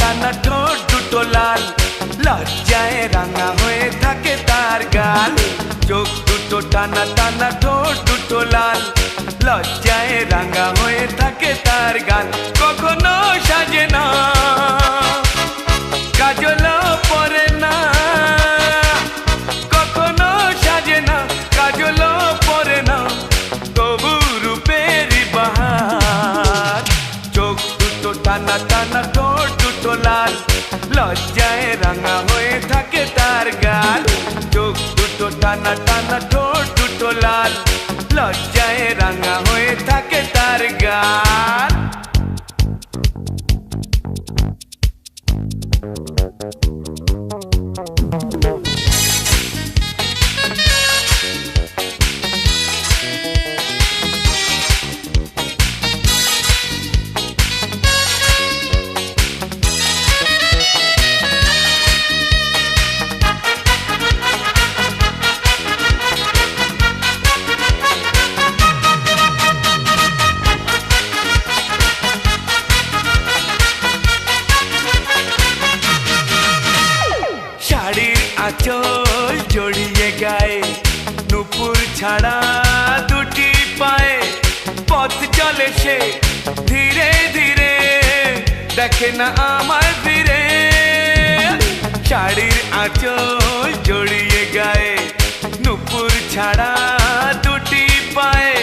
টানা ঠোঁট দুটো লাল, লজ্জায় রাঙা হয়ে থাকে তার গাল। চোখ দুটো টানা টানা ঠোঁট দুটো লাল, লজ্জায় রাঙা হয়ে থাকে তার গাল। কখনো সাজে না, কাজলও পরে না, কখনো সাজে না, কাজলও পরে না, তবু রূপের বাহার। চোখ দুটো টানা টানা ঠোঁট দুটো লাল, লজ্জায় রাঙা হয়ে থাকে তার গাল। চোখ দুটো টানা টানা ঠোঁট দুটো লাল, লজ্জায় রাঙা হয়ে থাকে তার গাল। শাড়ির আঁচল জড়িয়ে গায়ে, নুপুর ছাড়া দুটি পায়ে, পথ চলে সে ধীরে ধীরে, দেখে না আমার ফিরে। শাড়ির আঁচল জড়িয়ে গায়ে, নুপুর ছাড়া দুটি পায়ে,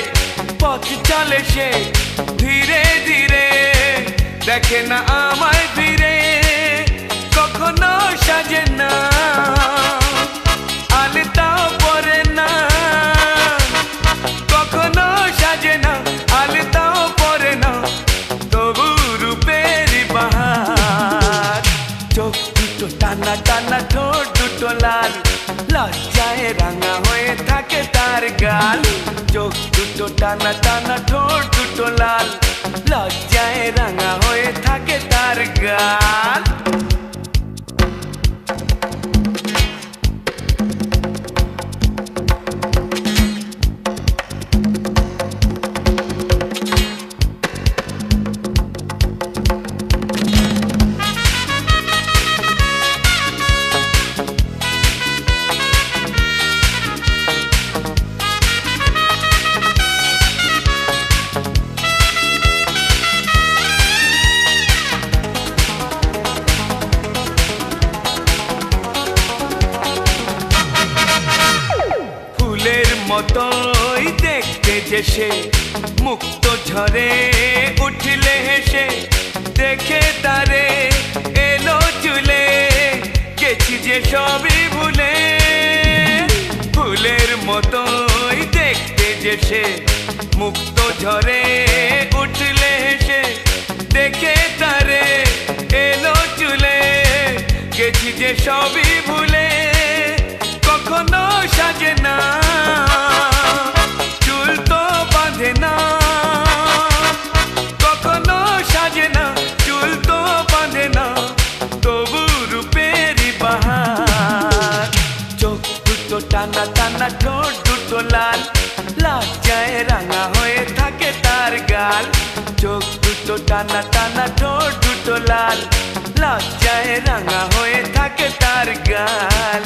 পথ চলে সে ধীরে ধীরে, দেখে না আমায় ফিরে। কখনো সাজে না, আলতাও পরে না, কখনো সাজে না, আলতাও পরে না, তবু রূপের বাহার। চোখ দুটো টানা টানা ঠোঁট দুটো লাল, লজ্জায় রাঙা হয়ে থাকে তার গাল। চোখ দুটো টানা টানা ঠোঁট দুটো লাল, লজ্জায় রাঙা হয়ে থাকে তার গাল। মতোই দেখতে যে সে, মুক্ত ঝরে উঠলে হেসে, দেখে তারে এলো চুলে, গেছি যে সবই ভুলে। ফুলের মতোই দেখতে যে সে, মুক্ত ঝরে উঠলে হেসে, দেখে তারে এলো চুলে, গেছি যে সবই ভুলে। কখনো সাজে না, চুল তো বাঁধে না, কখনো সাজে না, চুল তো বাঁধে না, তবু রূপের বাহার। চোখ দুটো টানা টানা ঠোঁট দুটো লাল, লজ্জায় রাঙা হয়ে থাকে তার গাল। চোখ দুটো টানা টানা ঠোঁট দুটো লাল, লজ্জায় রাঙা হয়ে থাকে তার গাল।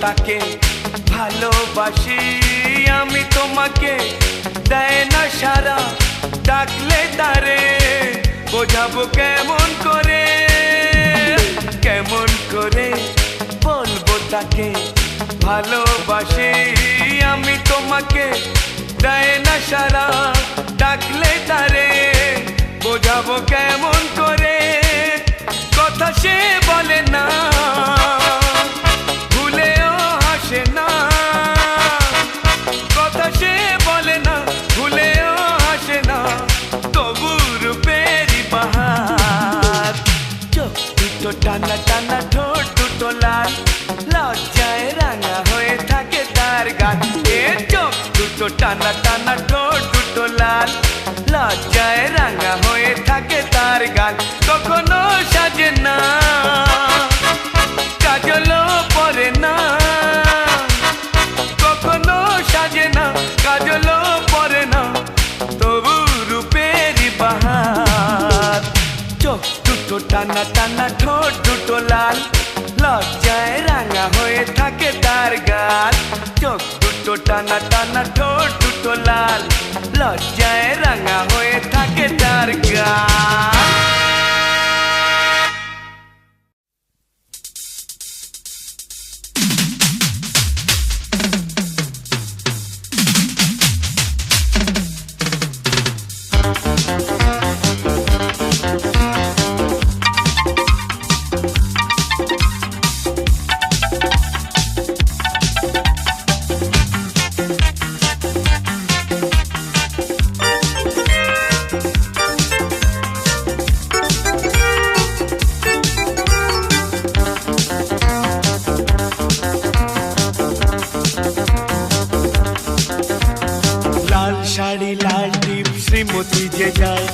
তাকে ভালোবাসি আমি তোমাকে, দেয় না সারা ডাকলে তারে, বোঝাবো কেমন করে, কেমন করে বলবো তাকে ভালোবাসি আমি তোমাকে, দেয় না সারা ডাকলে তারে, বোঝাবো কেমন করে। কথা সে বলে না, ভুলেও হাসে না, কথা দুটো টানা টানা ঠোঁট দুটো লাল, লজ্জায় রাঙা হয়ে থাকে তার গাল। কখনো সাজে না, কাজলও পরে না, কখনো সাজে না, কাজলও পরে না, তবু রূপেরই বাহার। চোখ দুটো টানা টানা ঠোঁট দুটো লাল, লজ্জায় রাঙা হয়ে থাকে তার গাল। চোখ দুটো টানা টানা ঠোঁট দুটো লাল, লজ্জায় রাঙা হয়ে থাকে তার গাল। শাড়ি লাল টিপ শ্রীমতী যে যায়,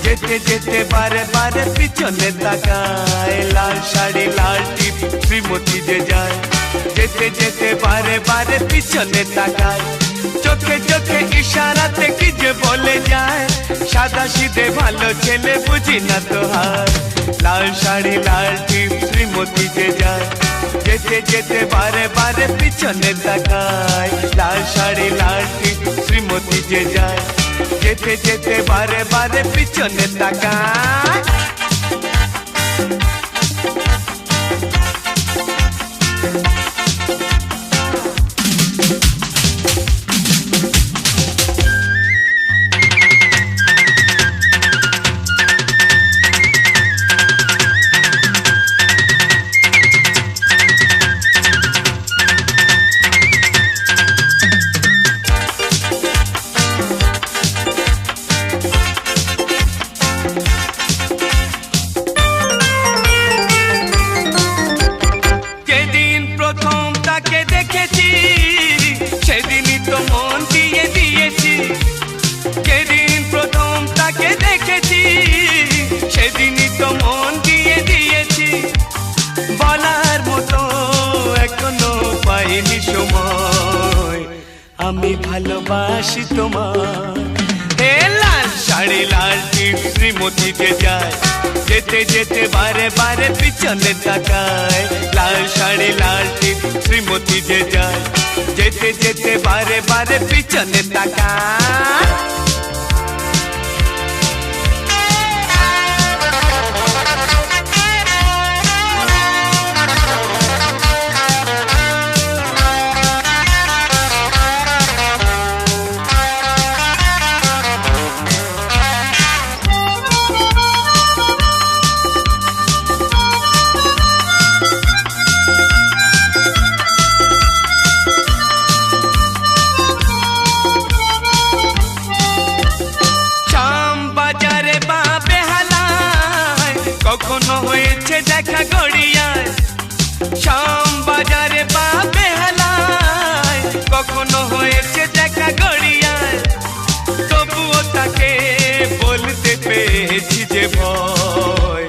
যেতে যেতে বারে বারে পিছনে তাকায়। লাল শাড়ি লাল টিপ শ্রীমতী যে যায়, যেতে যেতে বারে বারে পিছনে তাকায়। চোখে চোখে ইশারাতে কি যে বলে যায়, সাদা সিধে ভালো ছেলে বুঝি না তো হার। লাল শাড়ি লাল টিপ শ্রীমতী যে যায়, যেতে যেতে বারে বারে পিছনে তাকায়। লাল শাড়ি লাল টিপ শ্রীমতী যে যায়, যেতে যেতে বারে বারে পিছনে তাকায়। আমি ভালোবাসি তোমার। হে লাল শাড়ি লাল টিপ শ্রীমতী যে যায়, যেতে যেতে বারে বারে পিছনে তাকায়। লাল শাড়ি লাল টিপ শ্রীমতী যে যায়, যেতে যেতে বারে বারে পিছনে তাকায়। কখনো হয়েছে দেখা গড়িয়ায়, শাম বাজারে বা বেহালায়। কখনো হয়েছে দেখা গড়িয়ায়, তবুও তাকে বলতে পেরেছি যে ভয়,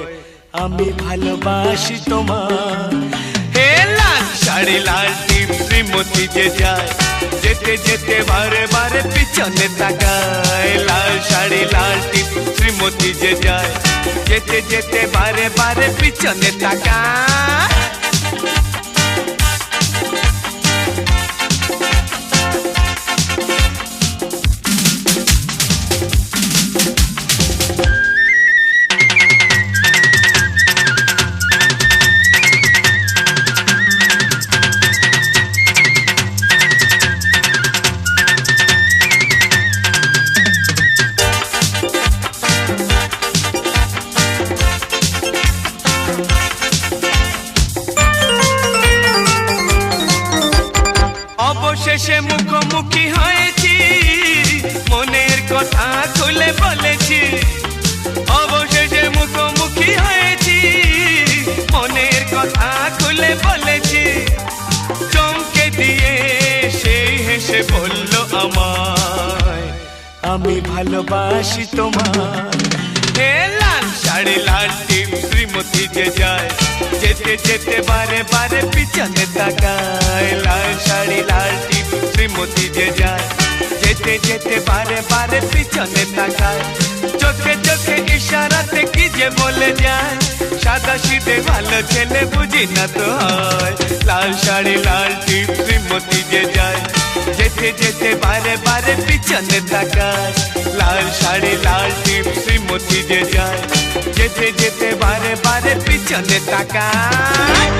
আমি ভালোবাসি তোমার। হে লাল শাড়ি লাল টিপ শ্রীমতী যে যায়, যেতে যেতে বারে বারে পিছনে তাকায়। লাল শাড়ি লাল টিপ শ্রীমতী যে যায়, যেতে যেতে বারে বারে পিছনে তাকায়। অবশেষে মুখোমুখি হয়েছি, মনের কথা খুলে বলেছি। অবশেষে মুখোমুখি হয়েছি, মনের কথা খুলে বলেছি। চমকে দিয়ে সেই হেসে বলল আমার, আমি ভালোবাসি তোমার। হে লাল শাড়ি লাল টিপ শ্রীমতী যে যায়, যেতে যেতে বারে বারে পিছনে তাকায়। লাল শাড়ি লাল টিপ শ্রীমতী যে যায়, যেতে যেতে বারে বারে পিছনে তাকায়। চোখে চোখে ইশারাতে কি যে বলে যায়, সাদা সিধে ভালো ছেলে বুঝি না তো হয়। লাল শাড়ি লাল টিপ শ্রীমতী যে যায়, যেতে যেতে বারে বারে পিছনে তাকায়। লাল শাড়ি লাল টিপ শ্রীমতী যে যায়, যেতে যেতে বারে বারে পিছনে তাকায়।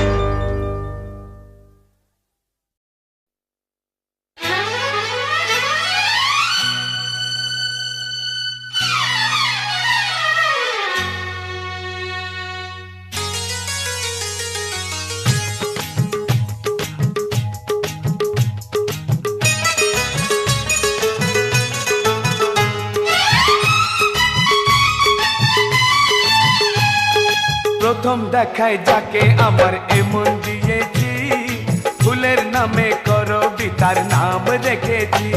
প্রথম দেখায় যাকে আমার এমন দিয়েছি, ফুলের নামে করবি তার নাম রেখেছি।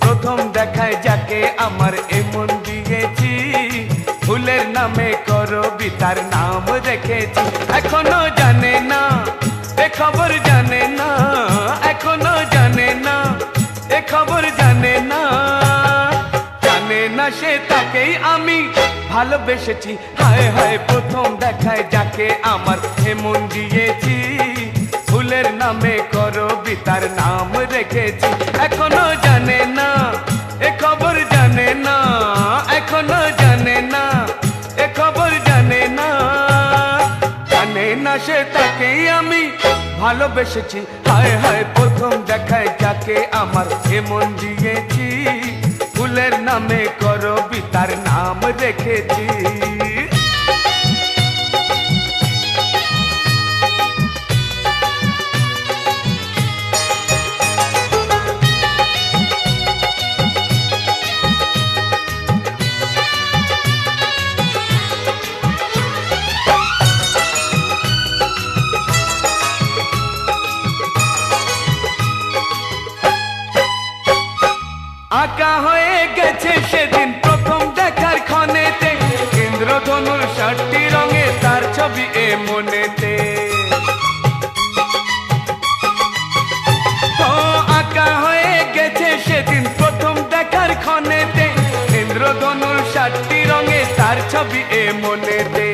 প্রথম দেখায় যাকে আমার এমন দিয়েছি, ফুলের নামে করবি তার নাম রেখেছি। এখনো জানে না এ খবর জানে না, এখনো জানে না এ খবর জানে না, জানে না সে তাকেই আমি ভালোবেসেছি। হায় হায় প্রথম দেখায় যাকে আমার এমন দিয়েছি, ফুলের নামে করবি তার নাম রেখেছি। এখনো জানে না এ খবর জানে না, এখনো জানে না এ খবর জানে না, জানে না সে তাকেই আমি ভালোবেসেছি। হায় হায় প্রথম দেখায় যাকে আমার এমন দিয়েছি, ফুলের নামে করবি তার নাম রেখেছি। আঁকা হয়ে গেছে সেদিন প্রথম দেখার ক্ষণেতে, ইন্দ্রধনুর ৬০টি রঙে তার ছবি এ মনেতে। ও আঁকা হয়ে গেছে সেদিন প্রথম দেখার ক্ষণেতে, ইন্দ্রধনুর ৬০টি রঙে তার ছবি এ মনেতে।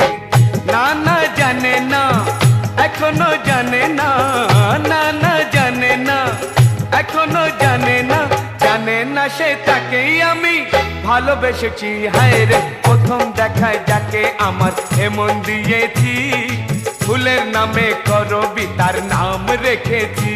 না না জানে না এখনো জানে না, না না জানে না এখনো জানে না, জানে না সে তাকেই আমি ভালোবেসেছি। হায় রে প্রথম দেখায় যাকে আমার এমন দিয়েছি, ফুলের নামে করবি তার নাম রেখেছি।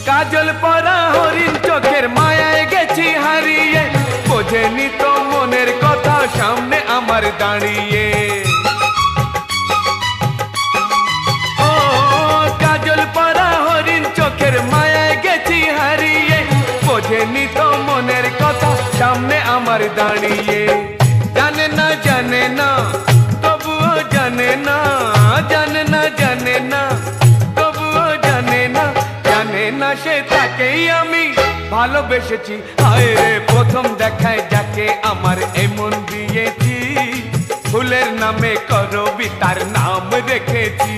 কাজল পরা হরিণ চোখের মায়ায় গেছি হারিয়ে, বোঝেনি তো মনের কথা সামনে আমার দাঁড়িয়ে। ও কাজল পরা হরিণ চোখের মায়ায় গেছি হারিয়ে, বোঝেনি তো মনের কথা সামনে আমার দাঁড়িয়ে। জানে না জানে না তবুও জানে না, জানে না জানে না তবুও জানে না, জানে না সে তাকেই আমি ভালোবেসেছি। হায় রে প্রথম দেখায় যাকে আমার এমন দিয়েছি, ফুলের নামে করবি তার নাম রেখেছি।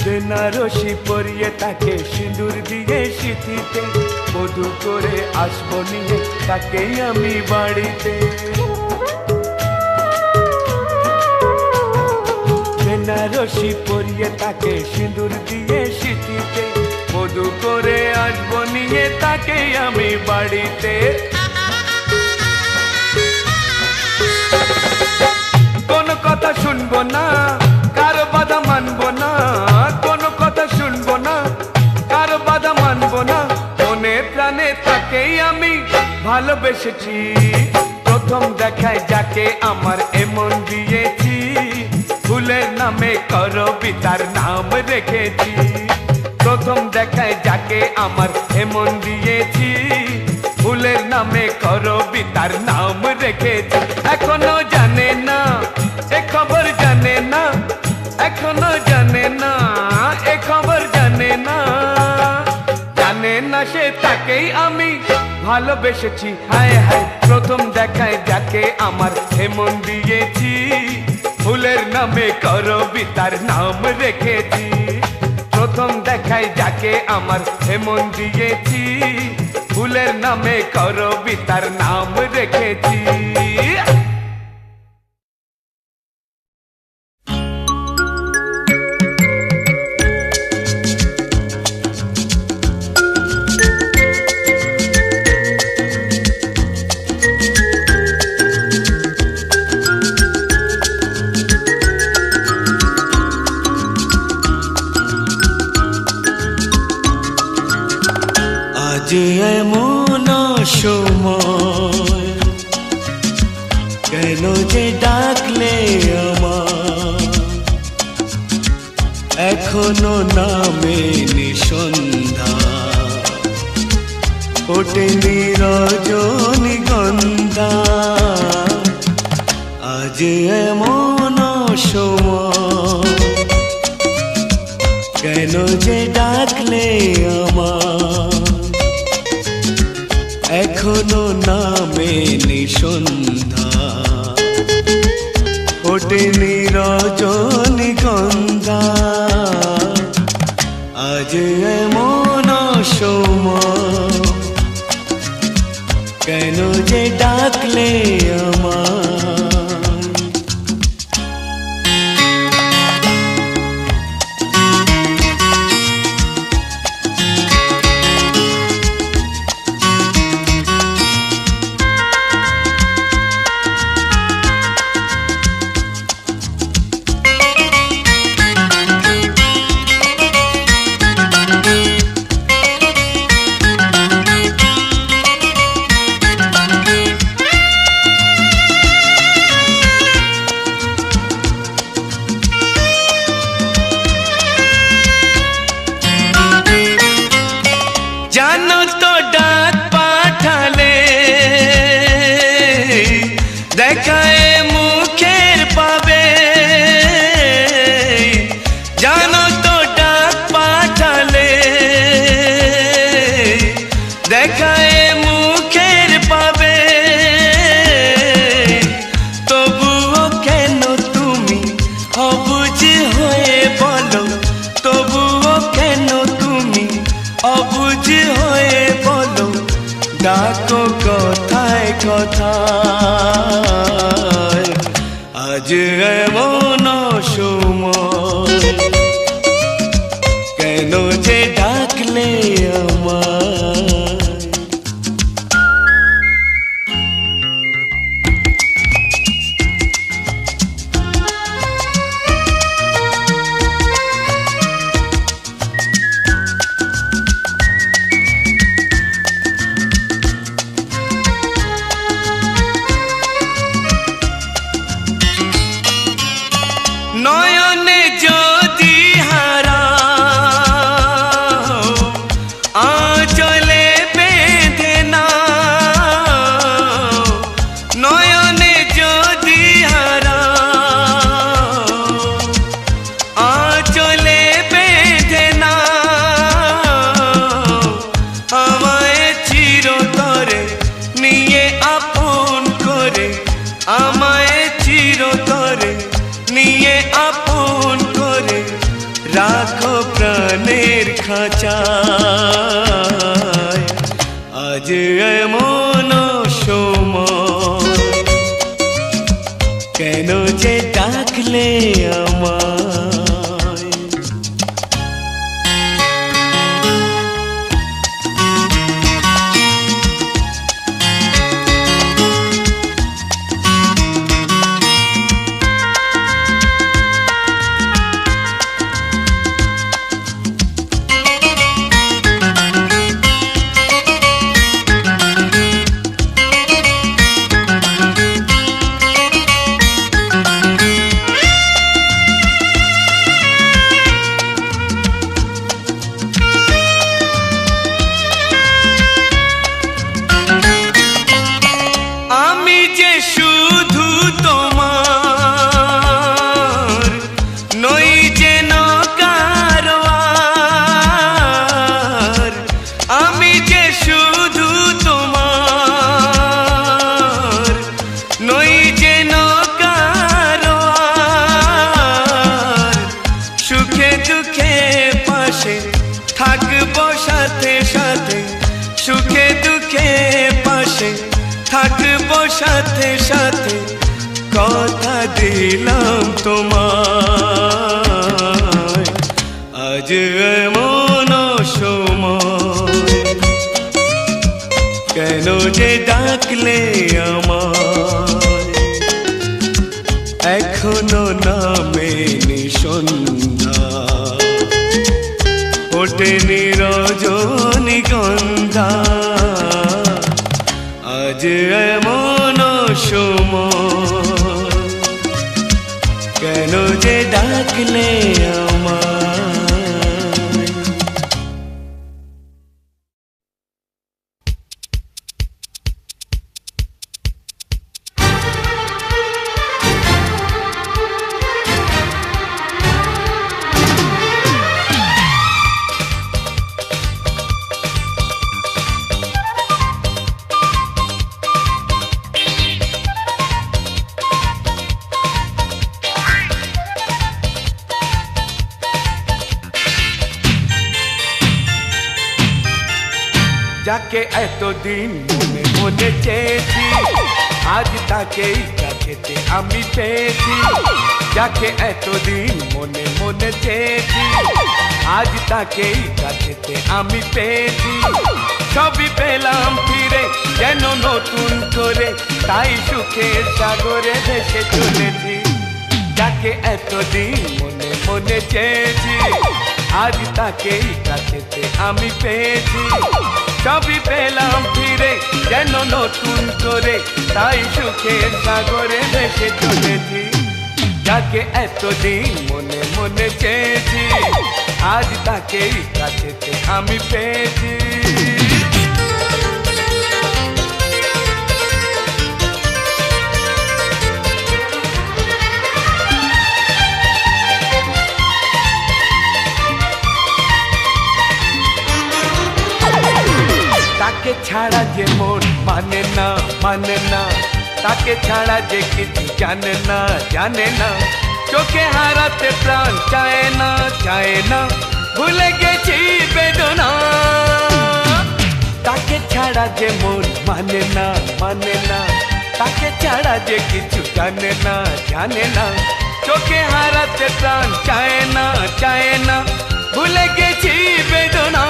বেনারসি পরিয়ে তাকে সিঁদুর দিয়ে সিঁথিতে, বধূ করে আসবো নিয়ে তাকেই আমি বাড়িতে। বেনারসি পরিয়ে তাকে সিঁদুর দিয়ে সিঁথিতে, বধূ করে আসবো নিয়ে তাকেই আমি বাড়িতে। শুনবো না, কারো বাধা মানবো না, কোনো কথা শুনবো না, কারো বাধা মানবো না। মনে প্রাণে তাকেই আমি ভালোবেসেছি, প্রথম দেখায় যাকে আমার এমন দিয়েছি, ফুলের নামে কবিতার নাম রেখেছি। প্রথম দেখায় যাকে আমার এমন দিয়েছি, ফুলের নামে কবিতার নাম রেখেছি। এখনো জানে না এ খবর, জানে না এখনো জানে না এ খবর, জানে না, জানে না সে তাকেই আমি ভালোবেসেছি। হায় হায়, প্রথম দেখায় যাকে আমার এমন দিয়েছি, ফুলের নামে কবিতার নাম রেখেছি। প্রথম দেখায় যাকে আমার এমন দিয়েছি, ফুলের নামে কবিতার নাম রেখেছি। আজ এমন সময়, কেন যে ডাকলে আমার, এখনো নামেনি সন্ধ্যা, ওঠেনি রজনীগন্ধা। আজ এমন সময়, কেন যে ডাকলে আমার, এখনো নামেনি সন্ধ্যা, ওঠেনি রজনীগন্ধা। আজ এমন সময়, কেন যে ডাকলে আমার। জানো তো ডাক পাঠালে দেখায় মুখের পাবে, জানো তো ডাক পাঠালে দেখায় মুখের পাবে। তবুও কেন তুমি অবুঝ হয়ে বলো, তবুও কেন তুমি অবুঝ হয়ে বলো, ডাকো কথায় কথায়। আজ এমন সময়, কেন যে ডাকলে আমায়। নয়নে যদি হারাও, আঁচলে বেঁধে নাও। নয়নে যদি হারাও, আঁচলে বেঁধে নাও। আমায় চিরতরে নিয়ে আপন করে, আমায় চিরতরে নিয়ে আপন করে, রাখো প্রাণের খাঁচায়। আজ এমন সময়, কেন যে ডাকলে আমায়। সাথে সাথে কথা দিলাম তোমায়, আজ এমন সময় কেন যে ডাকলে আমায়, এখনো নামেনি সন্ধ্যা, ওঠেনি রজনীগন্ধা, আজ এমন সময় কেন যে ডাকলে আমায়। যাকে এতদিন মনে মনে চেয়েছি, আজ তাকেই কাছেতে আমি পেয়েছি। যাকে এতদিন মনে মনে চেয়েছি, আজ তাকেই কাছেতে আমি পেয়েছি। সবই পেলাম ফিরে যেন নতুন করে, তাই সুখের সাগরে ভেসে চলেছি। যাকে এতদিন মনে মনে চেয়েছি, আজ তাকেই কাছেতে আমি পেয়েছি। সবই পেলাম ফিরে যেন নতুন করে, তাই সুখের সাগরে ভেসে চলেছি। যাকে এতদিন মনে মনে চেয়েছি, আজ তাকেই কাছেতে আমি পেয়েছি। তাকে ছাড়া যে মন মানে না মানে না, তাকে ছাড়া যে কিছু জানে না জানে না। চোখে হারাতে প্রাণ চায় না চায় না, ভুলে গেছি বেদনা। তাকে ছাড়া যে মন মানে না মানে না, তাকে ছাড়া যে কিছু জানে না জানে না। চোখে হারাতে প্রাণ চায় না চায় না, ভুলে গেছি বেদনা।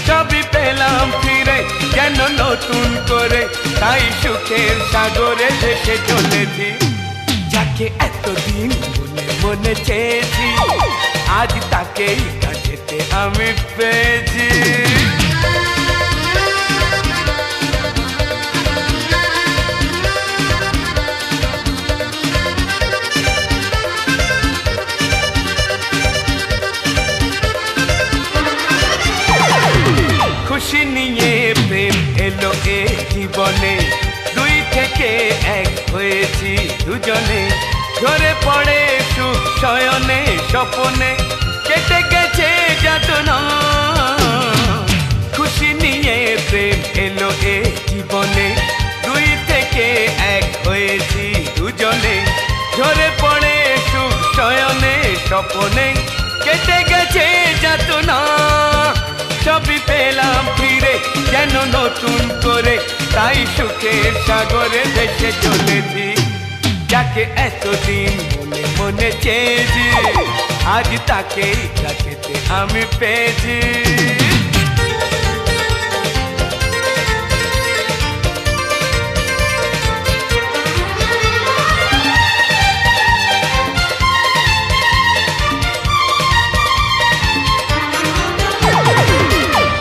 সবই পেলাম ফিরে যেন নতুন করে, তাই সুখের সাগরে ভেসে চলেছি। যাকে এতদিন মনে মনে চেয়েছি, আজ তাকেই কাছেতে আমি পেয়েছি। খুশি নিয়ে প্রেম এলো এ জীবনে, দুই থেকে এক হয়েছি দুজনে। ঝরে পড়ে সুখ শয়নে স্বপনে, কেটে গেছে যাতনা। খুশি নিয়ে প্রেম এলো এ জীবনে, দুই থেকে এক হয়েছি দুজনে। ঝরে পড়ে সুখ শয়নে স্বপনে, কেটে গেছে যাতনা। সবই পেলাম ফিরে যেন নতুন করে, তাই সুখের সাগরে ভেসে চলেছি। যাকে এতদিন মনে মনে চেয়েছি, আজ তাকেই কাছেতে আমি পেয়েছি।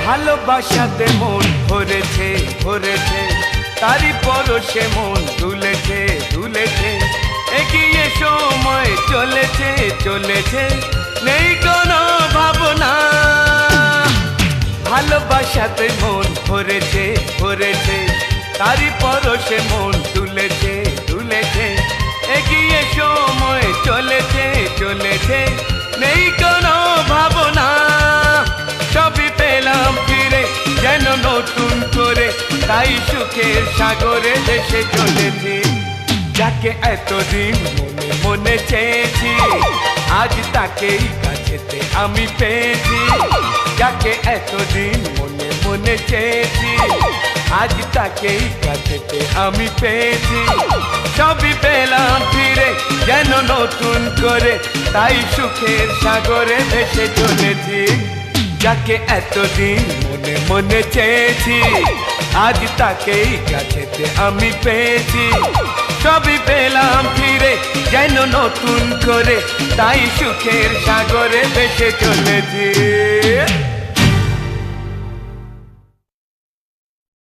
ভালোবাসাতে মন ভরেছে ভরেছে, তারই পরশে মন দুলেছে দুলেছে। এগিয়ে সময় চলেছে চলেছে, নেই কোনো ভাবনা। ভালোবাসাতে মন ভরেছে ভরেছে, তারই পরশে মন দুলেছে দুলেছে। এগিয়ে সময় চলেছে চলেছে, নেই কোনো ভাবনা। সবই পেলাম ফিরে যেন নতুন করে, তাই সুখের সাগরে ভেসে চলেছি। যাকে এতদিন মনে মনে চেয়েছি, আজ তাকেই কাছেতে আমি পেয়েছি। যাকে এতদিন মনে মনে চেয়েছি, আজ তাকেই কাছেতে আমি পেয়েছি, সবই পেলাম ফিরে যেন নতুন করে, তাই সুখের সাগরে ভেসে চলেছি। যাকে এতদিন মনে মনে চেয়েছি, আজ তাকেই কাছেতে আমি পেয়েছি, সবই পেলাম ফিরে যেন নতুন করে, তাই সুখের সাগরে ভেসে চলেছি।